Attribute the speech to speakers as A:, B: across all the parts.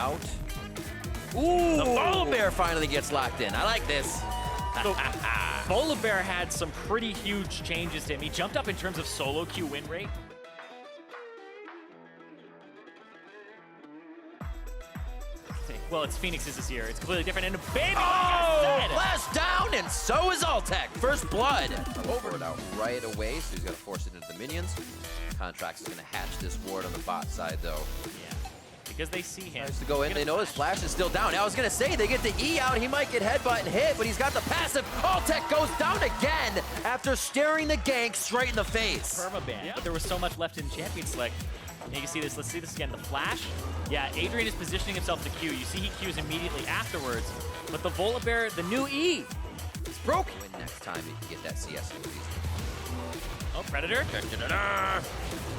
A: out. Ooh! The Volibear finally gets locked in. I like this.
B: So, Volibear had some pretty huge changes to him. He jumped up in terms of solo queue win rate. Well, it's Phoenix's this year. It's completely different. And baby,
A: oh! Flash down, and so is Altec. First blood.
C: Over it out right away, so he's got to force it into the minions. Contracts is going to hatch this ward on the bot side, though.
B: Yeah, because they see him.
C: Tries to go in. They know his
A: Flash is still down. I was going to say, they get the E out. He might get headbutt and hit, but he's got the passive. Altec goes down again after staring the gank straight in the face.
B: Permaban. Yeah. But there was so much left in Champion Select. And you can see this. Let's see this again. The flash. Yeah, Adrian is positioning himself to Q. You see he Qs immediately afterwards. But the Volibear, the new E, is broken.
C: Win next time he can get that CS release.
B: Oh, Predator.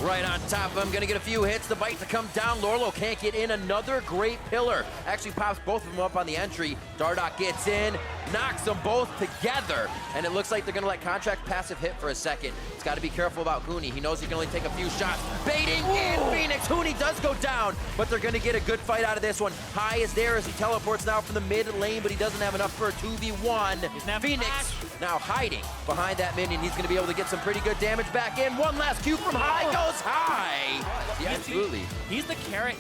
A: Right on top of him, gonna get a few hits. The bite to come down. Lorlo can't get in. Another great pillar. Actually pops both of them up on the entry. Dardoch gets in, knocks them both together. And it looks like they're gonna let Contract passive hit for a second. He's gotta be careful about Huni. He knows he can only take a few shots. Baiting in Phoenix. Huni does go down, but they're gonna get a good fight out of this one. High is there as he teleports now from the mid lane, but he doesn't have enough for a 2v1. Phoenix now hiding behind that minion. He's gonna be able to get some pretty good damage back in. One last Q from High goes High.
C: Yeah, absolutely.
B: He's the carrot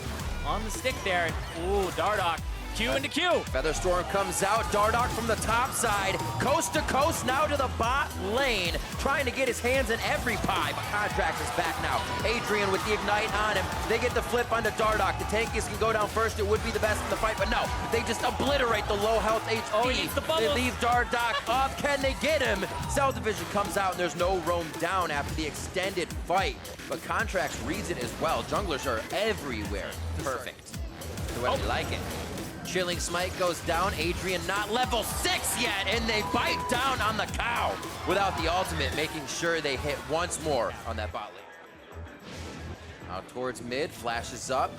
B: on the stick there. Ooh, Dardoch. Q into Q.
A: Featherstorm comes out. Dardoch from the top side. Coast to coast now to the bot lane. Trying to get his hands in every pie, but Contract is back now. Adrian with the Ignite on him. They get the flip onto Dardoch. The tankiest can go down first. It would be the best in the fight, but no. They just obliterate the low health HP.
B: Oh, he needs the bubble.
A: They leave Dardoch up. Can they get him? Cell Division comes out, and there's no roam down after the extended fight. But Contract reads it as well. Junglers are everywhere. Perfect. The way we like it. Chilling Smite goes down. Adrian not level 6 yet, and they bite down on the cow without the ultimate, making sure they hit once more on that bot lane. Out towards mid, flashes up.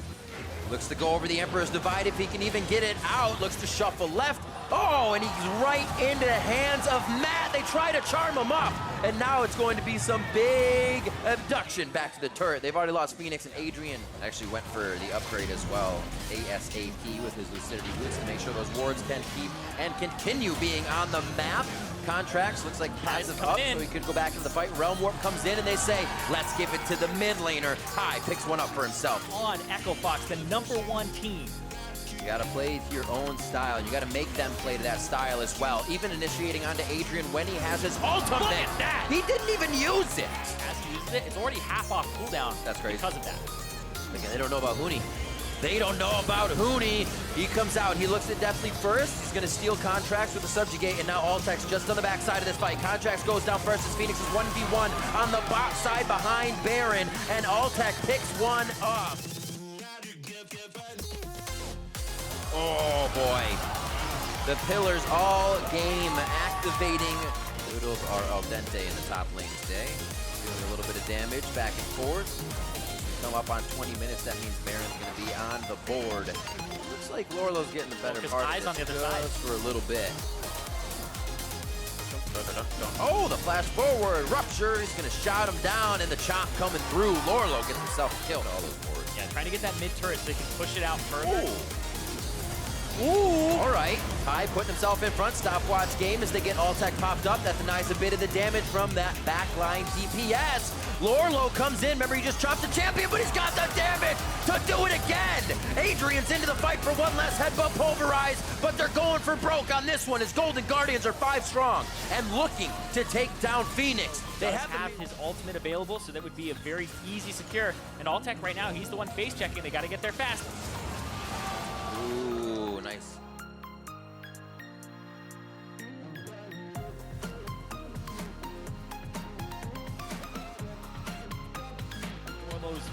A: Looks to go over the Emperor's Divide if he can even get it out. Looks to shuffle left. Oh, and he's right into the hands of Matt. They try to charm him up, and now it's going to be some big abduction back to the turret. They've already lost Phoenix, and Adrian actually went for the upgrade as well. ASAP with his Lucidity boost to make sure those wards can keep and continue being on the map. Contracts looks like passive up, so he could go back in the fight. Realm Warp comes in, and they say, let's give it to the mid laner. High picks one up for himself.
B: On Echo Fox, the #1 team.
A: You gotta play to your own style. You gotta make them play to that style as well. Even initiating onto Adrian when he has his ultimate.
B: Look at that!
A: He didn't even use it.
B: Has he used it? It's already half off cooldown.
A: That's crazy.
B: Because of that.
A: Again, they don't know about Huni. They don't know about Huni. He comes out. He looks at Deathly first. He's gonna steal Contracts with the Subjugate, and now Altec's just on the backside of this fight. Contracts goes down first as Phoenix is 1v1 on the bot side behind Baron, and Altec picks one up. Oh boy. The pillars all game activating. Noodles are al dente in the top lane today. Doing a little bit of damage back and forth. Come up on 20 minutes, that means Baron's gonna be on the board. Looks like Lorlo's getting the better part of this
B: on the other side
A: for a little bit. Oh, the flash forward, Rupture, he's gonna shout him down, and the chop coming through. Lorlo gets himself killed all those boards.
B: Yeah, trying to get that mid turret so they can push it out further.
A: Ooh, all right. High putting himself in front. Stopwatch game as they get Altec popped up. That denies a bit of the damage from that backline DPS. Lorlo comes in. Remember, he just chopped the champion, but he's got the damage to do it again. Adrian's into the fight for one last headbutt pulverize, but they're going for broke on this one as Golden Guardians are 5 strong and looking to take down Phoenix.
B: They have his ultimate available, so that would be a very easy secure. And Altec right now, he's the one face checking. They got to get there fast.
A: Ooh, nice.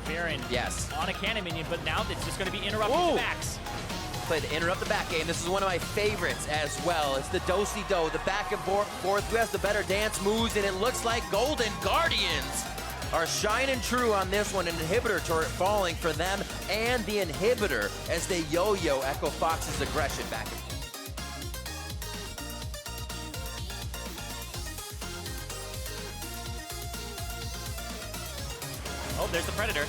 B: Baron,
A: yes,
B: on a cannon minion, but now it's just going to be interrupting the backs.
A: Play the interrupt the back game. This is one of my favorites as well. It's the do-si-do, the back and forth. Who has the better dance moves? And it looks like Golden Guardians are shining true on this one. An inhibitor turret falling for them and the inhibitor as they yo-yo Echo Fox's aggression back and forth.
B: Oh, there's the Predator.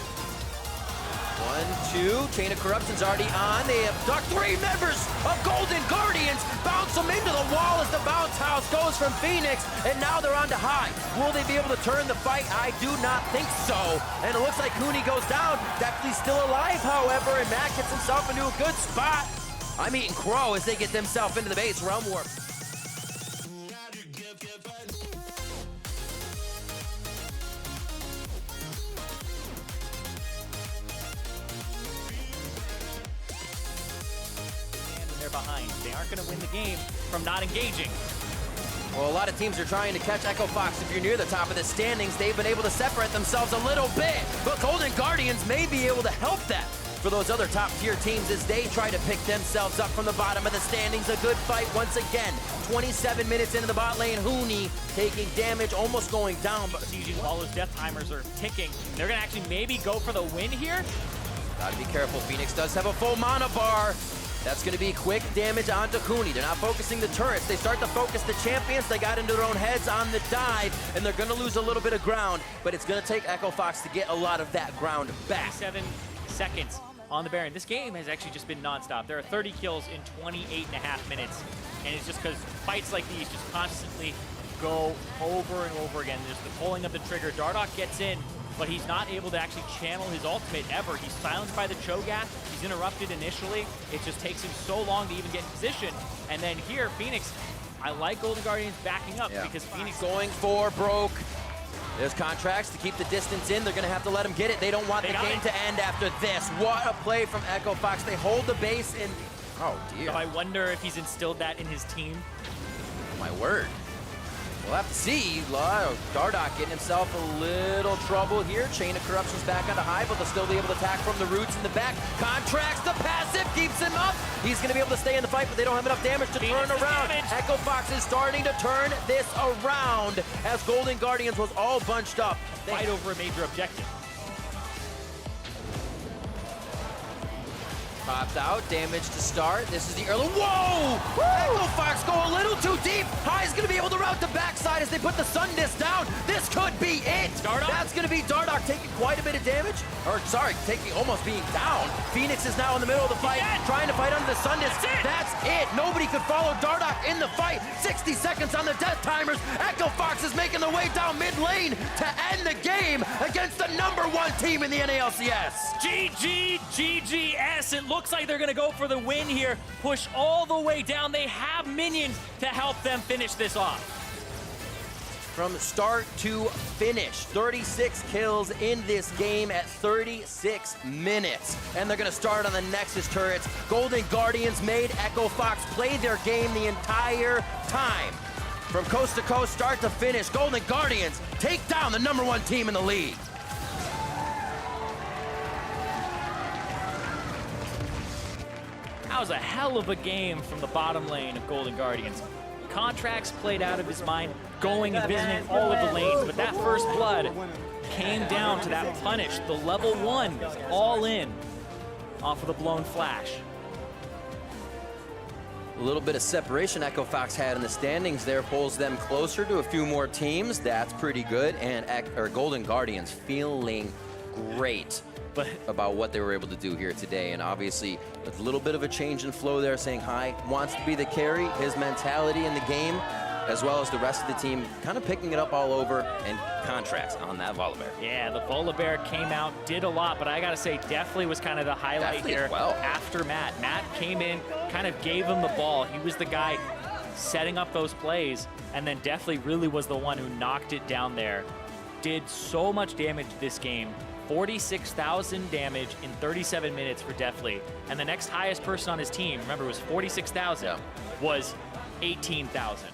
A: 1, 2, Chain of Corruption's already on. They abduct 3 members of Golden Guardians, bounce them into the wall as the bounce house goes from Phoenix, and now they're on to High. Will they be able to turn the fight? I do not think so. And it looks like Cooney goes down. Definitely still alive, however, and Matt gets himself into a good spot. I'm eating crow as they get themselves into the base. Realm Warp.
B: They're behind. They aren't going to win the game from not engaging.
A: Well, a lot of teams are trying to catch Echo Fox. If you're near the top of the standings, they've been able to separate themselves a little bit. But Golden Guardians may be able to help that for those other top-tier teams as they try to pick themselves up from the bottom of the standings. A good fight once again. 27 minutes into the bot lane. Hooney taking damage, almost going down. But
B: Sieging, all those death timers are ticking. They're going to actually maybe go for the win here.
A: Gotta be careful. Phoenix does have a full mana bar. That's going to be quick damage onto Cooney. They're not focusing the turrets. They start to focus the champions. They got into their own heads on the dive, and they're going to lose a little bit of ground, but it's going to take Echo Fox to get a lot of that ground back.
B: 7 seconds on the Baron. This game has actually just been nonstop. There are 30 kills in 28.5 minutes, and it's just because fights like these just constantly go over and over again. There's the pulling of the trigger. Dardoch gets in, but he's not able to actually channel his ultimate ever. He's silenced by the Cho'Gath. He's interrupted initially. It just takes him so long to even get in position. And then here, Phoenix, I like Golden Guardians backing up because Phoenix
A: going for broke. There's contracts to keep the distance in. They're going to have to let him get it. They don't want the game to end after this. What a play from Echo Fox. They hold the base and, oh dear.
B: So I wonder if he's instilled that in his team.
A: My word. We'll have to see. Dardoch getting himself a little trouble here. Chain of Corruption's back onto High, but they'll still be able to attack from the roots in the back. Contracts, the passive keeps him up. He's going to be able to stay in the fight, but they don't have enough damage to turn around. Echo Fox is starting to turn this around as Golden Guardians was all bunched up.
B: They fight over a major objective.
A: Popped out, damage to start. This is the early, whoa! Echo Fox go a little too deep. High's gonna be able to route the backside as they put the Sun Disc down. This could be it.
B: Dardoch.
A: That's gonna be Dardoch taking quite a bit of damage. Or sorry, taking almost being down. Phoenix is now in the middle of the fight, trying to fight under the Sun Disc. That's it. Nobody could follow Dardoch in the fight. 60 seconds on the death timers. Echo Fox is making their way down mid lane to end the game against the #1 team in the NALCS.
B: GGS. It looks like they're going to go for the win here. Push all the way down. They have minions to help them finish this off.
A: From start to finish, 36 kills in this game at 36 minutes. And they're going to start on the Nexus turrets. Golden Guardians made Echo Fox play their game the entire time. From coast to coast, start to finish, Golden Guardians take down the #1 team in the league.
B: That was a hell of a game from the bottom lane of Golden Guardians. Contracts played out of his mind, going and visiting all of the lanes, but that first blood came down to that punish, the level 1, all in, off of the blown flash.
A: A little bit of separation Echo Fox had in the standings there pulls them closer to a few more teams. That's pretty good, and Golden Guardians feeling great about what they were able to do here today. And obviously, with a little bit of a change in flow there, saying High wants to be the carry, his mentality in the game, as well as the rest of the team kind of picking it up all over, and contracts on that Volibear.
B: Yeah, the Volibear came out, did a lot, but I gotta say, definitely was kind of the highlight here after Matt. Matt came in, kind of gave him the ball. He was the guy setting up those plays, and then definitely really was the one who knocked it down there. Did so much damage this game. 46,000 damage in 37 minutes for Deathly. And the next highest person on his team, remember, was 46,000, was 18,000.